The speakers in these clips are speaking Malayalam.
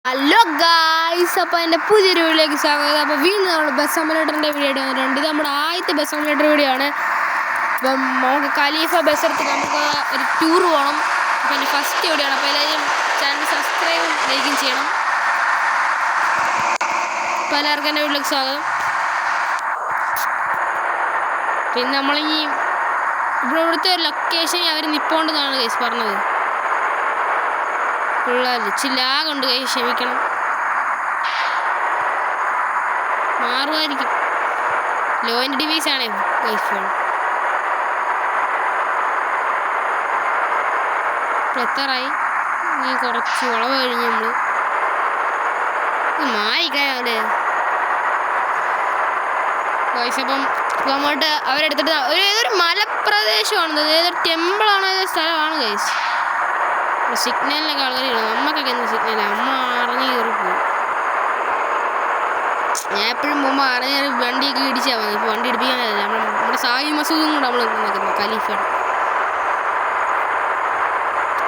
ഹലോ ഗായ്സ്, അപ്പോൾ എൻ്റെ പുതിയൊരു വീഡിയോയിലേക്ക് സ്വാഗതം. അപ്പോൾ വീണ്ടും നമ്മൾ ബസ് സിമുലേറ്ററിൻ്റെ വീഡിയോ വന്നിട്ടുണ്ട്. ഇത് നമ്മുടെ ആദ്യത്തെ ബസ് സിമുലേറ്റർ വീഡിയോ ആണ്. അപ്പം നമുക്ക് ഖലീഫ ബസ് എടുത്ത് നമുക്ക് ഒരു ടൂർ പോകണം. അപ്പോൾ എൻ്റെ ഫസ്റ്റ് വീഡിയോ ആണ്. അപ്പോൾ എല്ലാവരും ചാനൽ സബ്സ്ക്രൈബും ലൈക്കും ചെയ്യണം. അപ്പോൾ എല്ലാവർക്കും എൻ്റെ വീട്ടിലേക്ക് സ്വാഗതം. പിന്നെ നമ്മളിനി ഇവിടുത്തെ ഒരു ലൊക്കേഷൻ അവർ നിൽപ്പോണ്ടെന്നാണ് ഗൈസ് പറഞ്ഞത്. ലാഗുണ്ട് കൈ, ക്ഷമിക്കണം. മാറുമായിരിക്കും. ലോ എൻഡ് ഡിവൈസ് ആണേ ഐഫോൺ. എത്താറായി, നീ കുറച്ച് വളവ് കഴിഞ്ഞ് നമ്മൾ മാറിക്കാതെ ഗൈസ്. അപ്പം അങ്ങോട്ട് അവരെടുത്തിട്ട് ഏതൊരു മലപ്രദേശമാണെന്ന്, ഏതൊരു ടെമ്പിളാണോ, ഏതൊരു സ്ഥലമാണ് ഗൈസ്. സിഗ്നലിനൊക്കെ ആൾക്കാർ ഇടും. നമ്മക്കൊക്കെ എന്ത് സിഗ്നൽ, അമ്മ അറിഞ്ഞ് കയറി പോകും. ഞാൻ എപ്പോഴും പോകുമ്പോൾ അറിഞ്ഞ വണ്ടിയൊക്കെ ഇടിച്ചാൽ മതി. ഇപ്പോൾ വണ്ടി ഇടിപ്പിക്കാനല്ല, നമ്മുടെ സായി മസൂദും കൂടെ നമ്മൾ നിൽക്കുന്നത് ഖലീഫയുടെ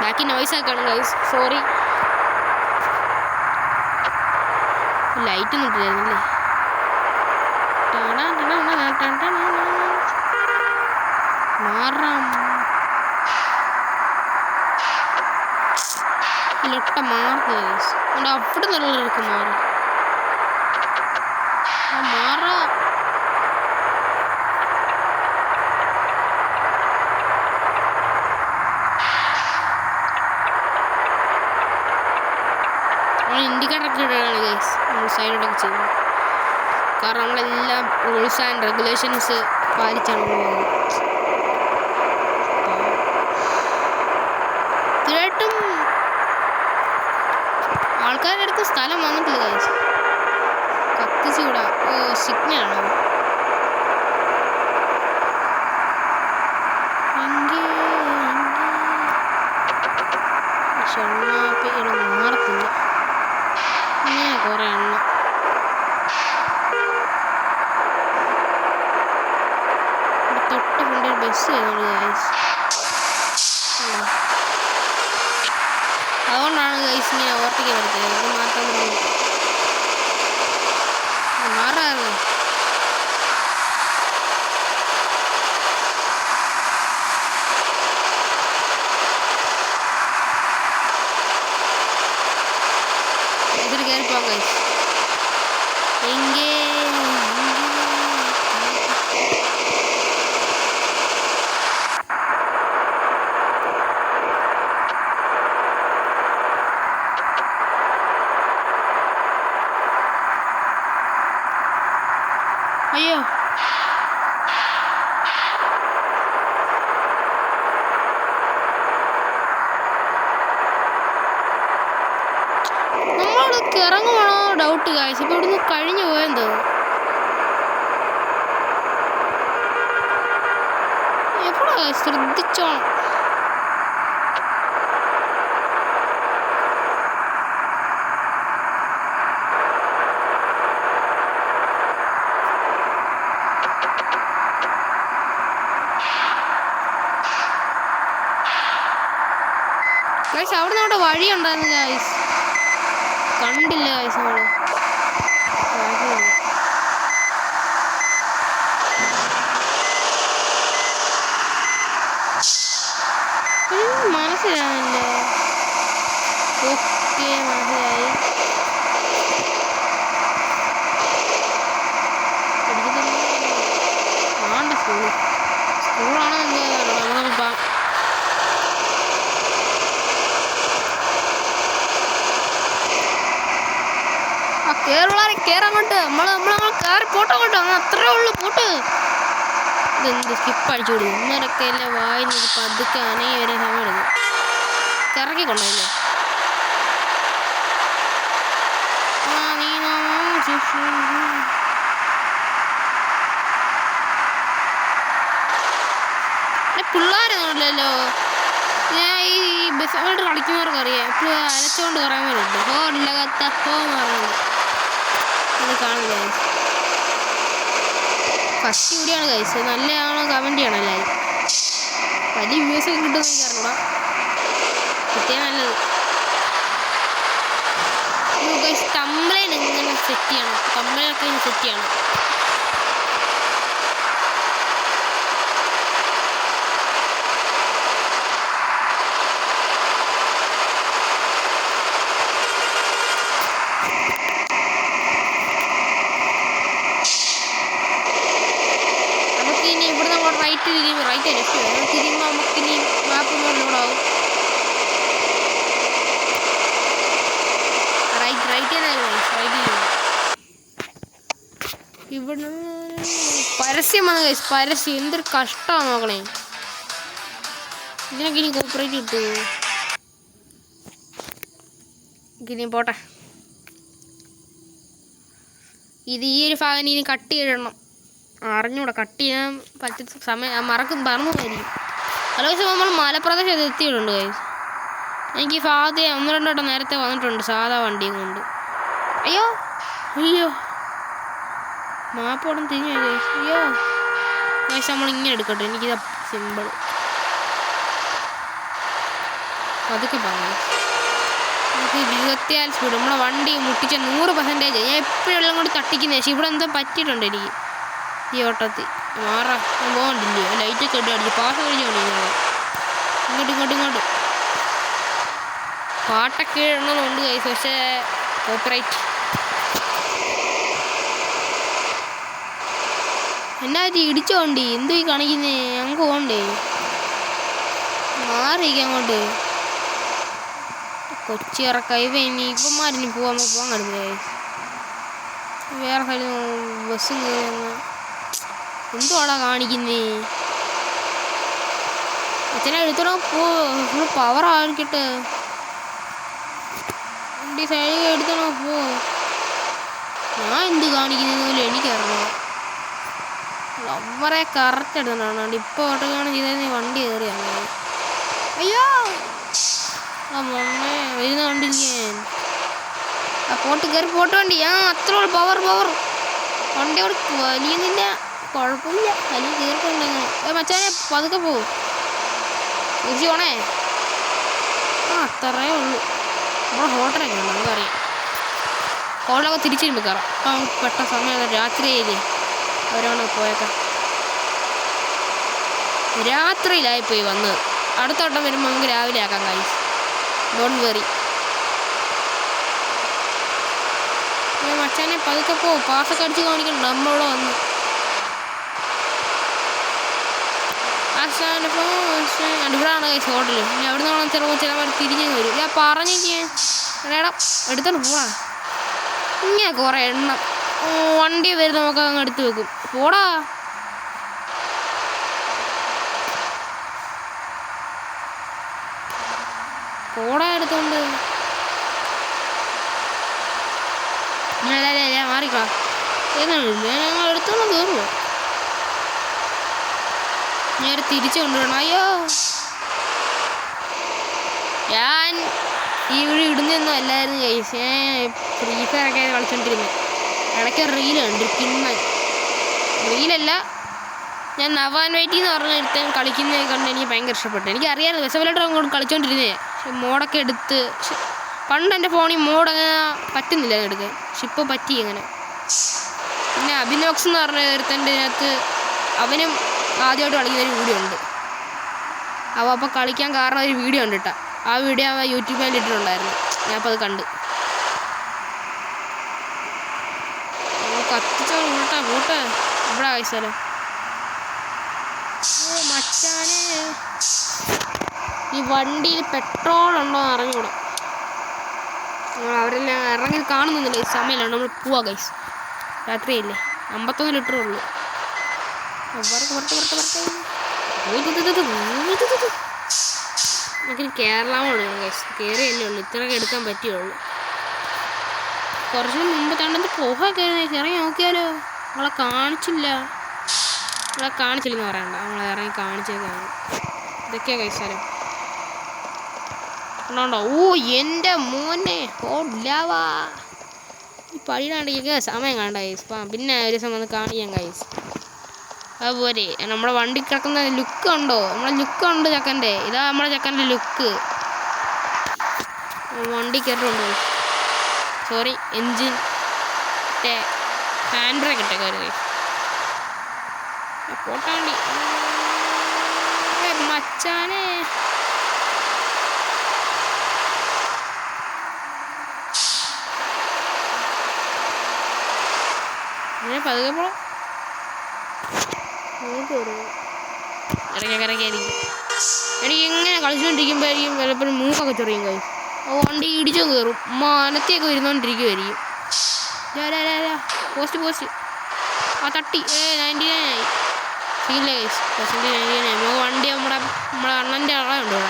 ബാക്കി നോയ്സ് ആക്കാണ് ഗൈസ്, സോറി. ലൈറ്റ് ഒന്നും ഇട്ടില്ലായിരുന്നല്ലേ. മാറാം ലൊട്ട മാറുക അതുകൊണ്ട് അവിടെ നല്ലവർക്ക് മാറും. മാറാ നമ്മൾ ഇൻഡിക്കേറ്ററൊക്കെ ഇടുകയാണ് ഗൈസ്, നമ്മൾ സൈഡോട്ടൊക്കെ ചെയ്യുന്നത്. കാരണം നമ്മളെല്ലാം റൂൾസ് ആൻഡ് റെഗുലേഷൻസ് പാലിച്ചാണ് പോകുന്നത്. തീർച്ചയായിട്ടും ആൾക്കാരുടെ അടുത്ത് സ്ഥലം വന്നിട്ടില്ല ഗൈസ്. കത്തിച്ച് വിടാം. സിഗ്നലാണോ? ഷണ്ണാപ്പിയുടെ മാറത്തില്ല. ഇങ്ങനെ കുറേ എണ്ണം തൊട്ട് കൊണ്ട് ബസ് ചെയ്യുന്നുണ്ട് ഗൈസ്. അതുകൊണ്ടാണ് ഗൈസ് ഇങ്ങനെ ഓവർടേക്ക് വരുന്നത്. ഇത് മാത്രം മാറാറ്. ഇതിൽ കയറി പോകാം ഗൈസ്. എങ്കേ അയ്യോ, നമ്മളിവിടേക്ക് ഇറങ്ങുവാണോ ഡൗട്ട് കാഴ്ച. ഇപ്പൊ ഇവിടുന്ന് കഴിഞ്ഞു പോയെന്തോ. എപ്പോഴാ ശ്രദ്ധിച്ചോണം. ഗൈസ് അവിടെ നിന്ന് അവിടെ വഴി ഉണ്ടായിരുന്നു ഗൈസ്, കണ്ടില്ല ഗൈസ്. നമ്മള് മനസ്സിലാവില്ലേ? ഓക്കെ, മനസ്സിലായി. ആണ്ട സ്കൂളാണോ എന്തോ നമുക്കിപ്പം കേറങ്ങോട്ട് നമ്മൾ കയറി പോട്ടോ കൊണ്ടോ, അത്രേ ഉള്ളു പോട്ട്. ഇതെന്ത് സ്കിപ്പ് അടിച്ചു കൊടുക്കും. ഇന്നരൊക്കെ എല്ലാം വായിന്നത് പതുക്കെ അനങ്ങി വരെ സമയം എടുക്കും. ഇറക്കി കൊണ്ടല്ലേ. പിള്ളേരൊന്നുമില്ലല്ലോ. ഞാൻ ഈ ബസ് അങ്ങോട്ട് കളിക്കുന്നവർക്ക് അറിയാം. ഇപ്പോൾ അലച്ചുകൊണ്ട് പറയാൻ വരുന്നുണ്ട്. ഹോ ഇല്ലകത്ത ഹോ എന്ന് പറയുന്നത് അത് കാണില്ല. ഫസ്റ്റ് വീഡിയോയാണ് ഗൈസ്. നല്ലതാണോ കമൻറ്റ് ചെയ്യണം എല്ലാവരും. വലിയ വ്യൂസ് ഒക്കെ കിട്ടുമെന്ന് എനിക്കറിഞ്ഞൂടാ. കിട്ടിയാൽ നല്ലത്. നമുക്ക് തമ്പ്ലൈൻ എങ്ങനെ സെറ്റ് ചെയ്യണം, തമ്പ്ലൈനൊക്കെ ഇങ്ങനെ സെറ്റ് ചെയ്യണം. നമുക്കിനി ഇവിടെ നമ്മൾ റൈറ്റ് തിരിയുമ്പോൾ നമുക്കിനി മാപ്പ് ലോഡാവും. ഇവിടെ പരസ്യം വന്ന കേസ്, പരസ്യം എന്തൊരു കഷ്ടമാണ് നോക്കണേ. ഇതിനൊക്കെ ഇനി കോപ്പറേറ്റ് കിട്ടുമോ? ഇനി പോട്ടെ. ഇത് ഈ ഒരു ഭാഗം ഇനി കട്ട് ചെയ്തിടണം. അറിഞ്ഞൂടെ, കട്ട് ചെയ്യാൻ പറ്റുന്ന സമയം മറന്നു പോയിരിക്കും. ഹലോ ഗൈസ്, നമ്മൾ മലപ്രദേശത്ത് എത്തിയിട്ടുണ്ട് ഗൈസ്. എനിക്ക് ഈ ഭാഗത്ത് 1-2 വട്ടം നേരത്തെ വന്നിട്ടുണ്ട് സാധാ വണ്ടിയും കൊണ്ട്. അയ്യോ അയ്യോ മാപ്പോടും തിരിഞ്ഞു ഗൈസ്. അയ്യോ ഗൈസ്, നമ്മളിങ്ങനെ എടുക്കട്ടെ. എനിക്കിതാ സിമ്പിൾ. അതൊക്കെ പറഞ്ഞു നമുക്ക് 24 സ്പീഡ്. നമ്മളെ വണ്ടി മുട്ടിച്ച 100%. ഞാൻ എപ്പോഴും എല്ലാം കൊണ്ട് തട്ടിക്കുന്നത്. പക്ഷേ ഇവിടെ എന്തോ പറ്റിയിട്ടുണ്ട് എനിക്ക് ഈ ഓട്ടത്തിൽ. മാറാ പോകണ്ടില്ലേ, ലൈറ്റൊക്കെ ഇട്ട് അടിച്ച് പാസ് കഴിഞ്ഞോണ്ടിരിക്കുന്നത്. ഇങ്ങോട്ട് പാട്ടൊക്കെ ഇടുന്നതുകൊണ്ട് ഗൈസ്, പക്ഷേ കോപ്പറേറ്റ് എന്നാ ഇടിച്ചോണ്ടി എന്തോ ഈ കാണിക്കുന്നേ. ഞങ്ങൾക്ക് പോകണ്ടേ, മാറിയിരിക്കാം അങ്ങോട്ട്. കൊച്ചി ഇറക്കായി ഇനി ഇപ്പന്മാരിനി പോകാൻ കിടന്നില്ലേ. വേറെ സ്ഥലം ബസ് എന്തുവാടാ കാണിക്കുന്നേ. അച്ഛനെ എടുത്തോ ഫുൾ പവർ ആയിരിക്കട്ടെ. വണ്ടി സൈഡിൽ എടുത്തോ പോ. ഞാൻ എന്ത് കാണിക്കുന്നതെന്ന് എനിക്കറിയാം. അവരെ കറക്റ്റ് എടുത്തോണ്ടാണ് ഇപ്പോൾ ഓട്ടോക്കാണ് ചെയ്തത്. വണ്ടി കയറിയാണ്. അയ്യോ ആ മണ്ണേ വരുന്ന കണ്ടിരിക്കാൻ. ആ പോട്ട് കയറി പോട്ട് വണ്ടി. അത്ര പവർ വണ്ടി അവിടെ വലിയുന്നില്ല. കുഴപ്പമില്ല, വലിയ കയറിട്ടുണ്ടെങ്കിൽ മച്ചാനെ പതുക്കെ പോവും. തിരിച്ചു പോണേ. അത്രേ ഉള്ളൂ. നമ്മുടെ ഹോട്ടലൊക്കെ ഉണ്ട്, നമുക്കറിയാം. ഹോട്ടലൊക്കെ തിരിച്ചു വരുമ്പോൾ കയറാം. അപ്പം പെട്ട സമയം രാത്രിയായില്ലേ. അവരാണ് പോയേക്കാം. രാത്രിയിലായിപ്പോയി വന്നത്. അടുത്ത വട്ടം വരുമ്പോൾ നമുക്ക് രാവിലെ ആക്കാം ഗൈസ്. Don't worry. മച്ചാനെ പതുക്കെ പോ. പാസൊക്കെ അടിച്ച് കാണിക്കണം. നമ്മളിവിടെ വന്ന് ഇവിടെയാണ് ഗൈസ് ഹോട്ടൽ. ഇനി അവിടെ നിന്നാണ് ചിലപ്പോൾ തിരിഞ്ഞു വരും. ഞാൻ പറഞ്ഞേക്കേ എടാ എടുത്തോണ്ട് പോടാ. ഇങ്ങനെ കുറേ എണ്ണം വണ്ടി വരും, നമുക്ക് അങ്ങ് എടുത്ത് വെക്കും. പോടാ എടുത്തോണ്ട്. ഞാൻ മാറിക്കളാം. ഏതാണില്ല, ഞങ്ങൾ എടുത്തോണ്ട് കയറുമോ? ഞാൻ തിരിച്ചു കൊണ്ടുവരണം. അയ്യോ ഞാൻ ഈ വീഡിയോ ഇടുന്നൊന്നും അല്ലായിരുന്നു ഗൈസ്. ഞാൻ ഫ്രീ ഫയറൊക്കെ കളിച്ചോണ്ടിരുന്നത്. ഇടയ്ക്ക് റീലുണ്ട്. പിന്നെ റീലല്ല, ഞാൻ നവാൻ വൈറ്റി എന്ന് പറഞ്ഞ ഒരുത്തൻ കളിക്കുന്നത് കണ്ട് എനിക്ക് ഭയങ്കര ഇഷ്ടപ്പെട്ടു. എനിക്കറിയാമായിരുന്നു ബെസവലേറ്റർ അങ്ങോട്ട് കളിച്ചോണ്ടിരുന്നേ. പക്ഷെ മോഡൊക്കെ എടുത്ത് പണ്ട് എൻ്റെ ഫോണിൽ മോഡങ്ങനെ പറ്റുന്നില്ല എടുക്കാൻ. പക്ഷെ ഇപ്പോൾ പറ്റി അങ്ങനെ. പിന്നെ അഭിനോക്സ് എന്ന് പറഞ്ഞ ഒരുത്തൻ്റെ അതിനകത്ത് അവനും ആദ്യമായിട്ട് കളിക്കുന്നൊരു വീഡിയോ ഉണ്ട്. അപ്പോൾ കളിക്കാൻ കാരണം ഒരു വീഡിയോ ഉണ്ട് കേട്ടോ. ആ വീഡിയോ അവൻ യൂട്യൂബിൽ ഇട്ടിട്ടുണ്ടായിരുന്നു. ഞാനപ്പോൾ അത് കണ്ട് കത്തിച്ചോ. പോട്ടെ ഇവിടെ ആയിസാലോ മച്ചാനെ. ഈ വണ്ടിയിൽ പെട്രോൾ ഉണ്ടോ എന്ന് അറിഞ്ഞൂടാ. അവരെല്ലാം ഇറങ്ങി കാണുന്നില്ല. ഈ സമയമാണ് നമ്മൾ പോവാ ഗൈസ്. രാത്രിയല്ലേ. 51 ലിറ്ററേ ഉള്ളൂ. നമുക്കിനി കേരളമാണ് ഗൈസ്. കയറിയല്ലേ ഉള്ളൂ. ഇത്രയൊക്കെ എടുക്കാൻ പറ്റുള്ളൂ. കുറച്ച് മുമ്പ് തണ്ടത്ത് പോകാൻ കയറി ഇറങ്ങി നോക്കിയാലോ. നമ്മളെ കാണിച്ചില്ലെന്ന് പറയണ്ട. നമ്മളെ ഇറങ്ങി കാണിച്ചേക്കാണ്. ഇതൊക്കെയാ കഴിച്ചാലോ. ഉണ്ടോ? ഓ എൻ്റെ മോനെ. ഓ ലാവാ. ഈ പഴിയാണ്ടെങ്കിൽ സമയം കണ്ട ഗൈസ്. പിന്നെ ഒരു ദിവസം വന്ന് കാണിക്കാം ഗൈസ്. അതുപോലെ നമ്മുടെ വണ്ടി കിടക്കുന്ന ലുക്ക് ഉണ്ടോ? നമ്മളെ ലുക്കുണ്ട് ചക്കൻ്റെ. ഇതാ നമ്മളെ ചക്കൻ്റെ ലുക്ക്. വണ്ടി കയറ്റുണ്ടോ? സോറി എൻജിൻ ഹാൻഡ് ബ്രേക്ക് ഇട്ടേക്ക് ഒരു പോട്ടാണ്ടി മച്ചാനെ. ഇങ്ങനെ പതുക്കെ പോണം. ഇടയ്ക്കൊക്കെ ആയിരിക്കും എനിക്ക് ഇങ്ങനെ കളിച്ചുകൊണ്ടിരിക്കുമ്പോഴായിരിക്കും ചിലപ്പോഴും മൂക്കൊക്കെ ചൊറിയും കൈ. വണ്ടി ഇടിച്ചോ കയറും മനത്തേക്ക് വരുന്നോണ്ടിരിക്കുമായിരിക്കും. പോസ്റ്റ് ആ തട്ടി 99 ആയി. സീനില്ല കൈസ് %99 നമുക്ക് വണ്ടി നമ്മളെ അണ്ണൻ്റെ കടയുണ്ട് ഇവിടെ.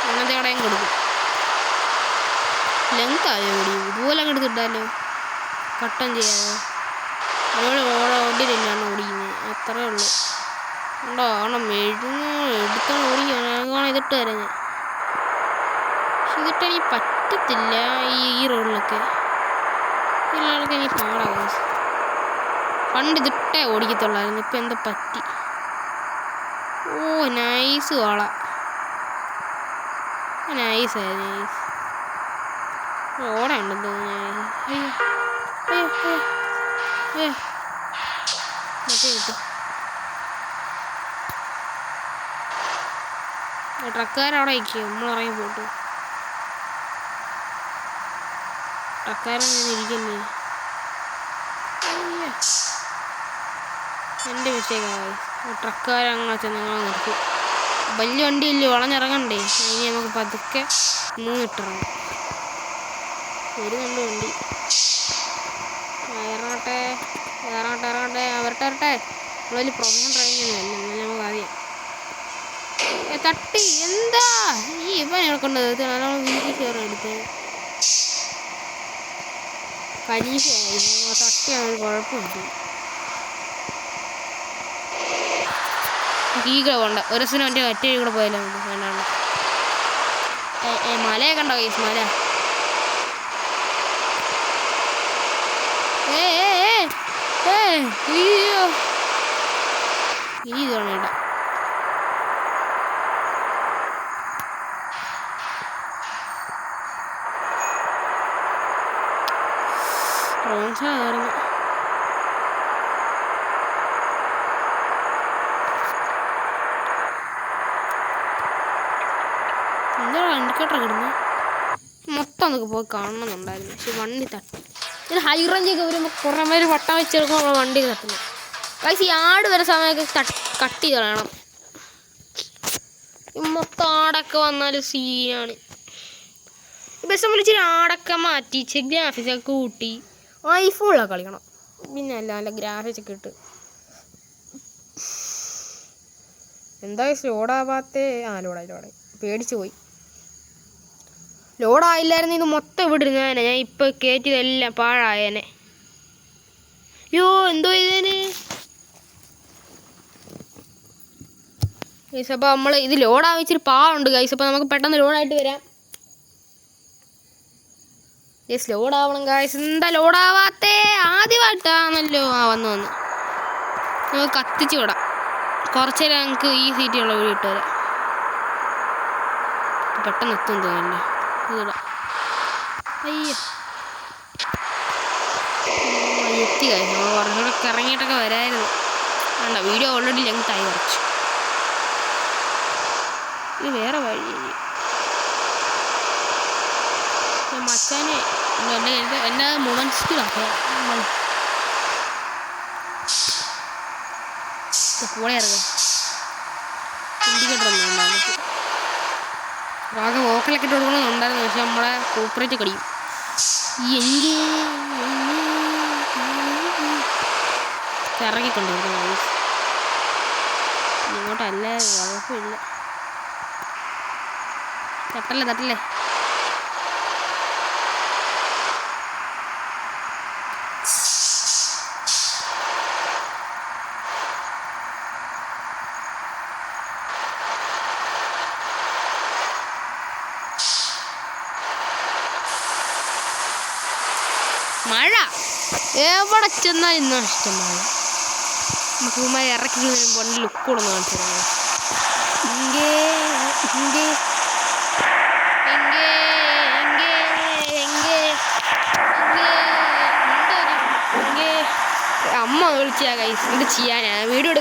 അണ്ണൻ്റെ കടയും കൊടുക്കും. ലെങ്ത് ആയോ ഓടിയും ഇതുപോലെ അങ്ങ് എടുത്തിട്ടാലോ കട്ടൻ ചെയ്യാതെ. അതുപോലെ വണ്ടിയിലില്ലാണ് ഓടിക്കുന്നത്. അത്രേ ഉള്ളൂ. ഉണ്ടോ കാരണം എടുത്തോണ്ട് ഓടിക്കണം. ഇതിട്ട് തരാം ഞാൻ. പക്ഷെ ഇതിട്ട് എനിക്ക് പറ്റത്തില്ല ഈ റോഡിലൊക്കെ. എല്ലാവർക്കും എനിക്ക് പാടാകും. പണ്ട് ഇതിട്ടേ ഓടിക്കത്തുള്ളായിരുന്നു. ഇപ്പം എന്താ പറ്റി. ഓ നൈസ് വാള. നൈസായിരുന്നു. നൈസ് ഓടയുണ്ടെന്ന് തോന്നുന്നു. മറ്റേ കിട്ടും. ട്രക്കാരവിടെ ഇരിക്കും. നമ്മളിറങ്ങി പോട്ടു. ട്രക്കാരൊന്നും ഇരിക്കല്ലേ. എൻ്റെ മിസ്റ്റേക്കായി. ട്രക്കാരങ്ങനെ ചെന്ന് നിർത്തി. വലിയ വണ്ടിയില്ലേ വളഞ്ഞിറങ്ങണ്ടേ. ഇനി നമുക്ക് പതുക്കെ മൂന്നിട്ടിറങ്ങും. വരുന്നുണ്ട് വണ്ടി. ഇറങ്ങട്ടെ വരട്ടെ. നമ്മളതിൽ പ്രൊഫഷണൽ ഡ്രൈവിംഗ് ഒന്നും അല്ല. എന്നാലും നമുക്ക് അറിയാം. തട്ടി എന്താ ഈ ഇവൻ ഇറക്കേണ്ടത്. നല്ലോണം വീട്ടിൽ കയറി എടുത്ത് കലീഫയായിരുന്നു. തട്ടിയാണ് കുഴപ്പമില്ല. ഈകളെ പോണ്ട. ഒരു ദിവസം വണ്ടി മറ്റേ കൂടെ പോയാലോ. വേണ്ട മലയൊക്കെ ഉണ്ടോ കേസ് മല. അയ്യോ ഇനി ഇതാണ് ഇടാം. റോൺസായിരുന്നു. എന്താ വണ്ടിക്കോട്ട കിടന്ന് മൊത്തം അതൊക്കെ പോയി കാണണമെന്നുണ്ടായിരുന്നു. പക്ഷെ വണ്ടി തട്ടി. ഇതിന് ഹൈ റേഞ്ചൊക്കെ വരുമ്പോൾ കുറേ പേര് വട്ടം വെച്ചെടുക്കുമ്പോൾ നമ്മൾ വണ്ടി തട്ടുന്നു. ഈ ആട് വരെ സമയമൊക്കെ കട്ട് ചെയ്ത് കളയണം. മൊത്തം ആടൊക്കെ വന്നാൽ സീനാണ്. ബസ് നമ്മൾ ഇച്ചിരി ആടൊക്കെ മാറ്റി ഇച്ചിരി ഗ്രാഫിക്സൊക്കെ കൂട്ടി ഐഫോണിലൊക്കെ കളിക്കണം. പിന്നെ അല്ല നല്ല ഗ്രാഫിക്സ് ഒക്കെ ഇട്ട്. എന്താ ലോഡാവാത്തേ. ലോഡായി പേടിച്ചു പോയി. ലോഡായില്ലായിരുന്നു ഇത് മൊത്തം ഇവിടെ ഇരുന്നേനെ. ഞാൻ ഇപ്പോൾ കയറ്റിയതെല്ലാം പാഴായേനെ. അയ്യോ എന്തോ ചെയ്തേനെ ഗൈസ്. അപ്പോൾ നമ്മൾ ഇത് ലോഡാവാൻ ഇച്ചിരി പാടുണ്ട് ഗൈസ്. അപ്പോൾ നമുക്ക് പെട്ടെന്ന് ലോഡായിട്ട് വരാം ഗൈസ്. ലോഡാവണം ഗൈസ്. എന്താ ലോഡാവാത്തേ. ആദ്യമായിട്ടാണല്ലോ. വന്ന് നമുക്ക് കത്തിച്ച് വിടാം. കുറച്ച് നേരം ഞങ്ങൾക്ക് ഈ സീറ്റുള്ള വീട് ഇട്ട് വരാം. പെട്ടെന്ന് എത്തും തോന്നില്ലേ. ഇതിടാം. അയ്യോ എത്തി കാര്യം. നമ്മൾ കുറച്ചുകൂടെ ഇറങ്ങിയിട്ടൊക്കെ വരായിരുന്നു. വേണ്ട വീഡിയോ ഓൾറെഡി ലെങ്തായി കുറച്ച്. ഇത് വേറെ വഴി മച്ചാനെ എന്നാ മൊമെന്റ്സിലാക്കാം. പോളെ ഇറങ്ങാം. ഇൻഡിക്കേറ്റർ ഒന്നും നമുക്ക് ആകെ വോക്കലൊക്കെ ഇട്ട് കൊടുക്കണമെന്നുണ്ടായിരുന്നു. പക്ഷെ നമ്മളെ കോപ്പറേറ്റ് കടിയും. ഇറങ്ങിക്കൊണ്ടിരുന്നു. ഇങ്ങോട്ടല്ല കുഴപ്പമില്ല. തട്ടല്ലേ മഴ എവിടെ ചെന്നാൽ ഇന്നും ഇഷ്ടമാണ്. നമുക്ക് മഴ ഇറക്കി വരുമ്പോൾ ലുക്ക് കൂടെ കാണിച്ചു അമ്മ വിളിച്ചാ കൈസ് എന്ത് ചെയ്യാനാ വീഡിയോ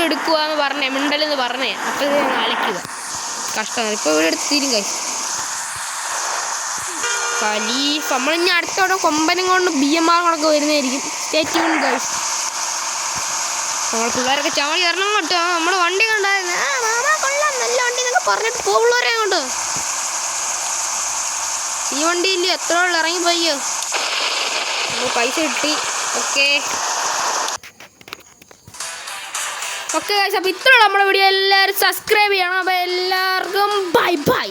എടുക്കുക എന്ന് പറഞ്ഞേ മിണ്ടലെന്ന് പറഞ്ഞേ അപ്പോൾ ഇത് അലക്കുക കഷ്ടമാണ് ഇപ്പോൾ വീഡിയോ എടുത്ത് തീരും കൈസ് ഖലീഫ നമ്മളിനി അടുത്തോടെ കൊമ്പനും കൊണ്ട് BMR കൊണ്ടൊക്കെ വരുന്നതായിരിക്കും സ്റ്റേ ട്യൂൺ ഗൈസ് നമ്മൾ പിള്ളേരൊക്കെ ചാടി ഇറങ്ങണം കേട്ടോ നമ്മുടെ വണ്ടി കണ്ടായിരുന്നു മാമാ കൊള്ളാം നല്ല വണ്ടി എന്നൊക്കെ പറഞ്ഞിട്ട് പോകുള്ളവരെ കൊണ്ട് ഈ വണ്ടിയില്ല എത്ര ഉള്ള ഇറങ്ങി പോയോ നമുക്ക് പൈസ കിട്ടി ഓക്കെ ഗൈസ് അപ്പോൾ ഇത്രയുള്ള നമ്മുടെ വീഡിയോ എല്ലാവരും സബ്സ്ക്രൈബ് ചെയ്യണം അപ്പോൾ എല്ലാവർക്കും ബൈ ബൈ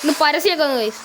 ഇന്ന് പരസ്യമൊക്കെ ഒന്ന് ഗൈസ്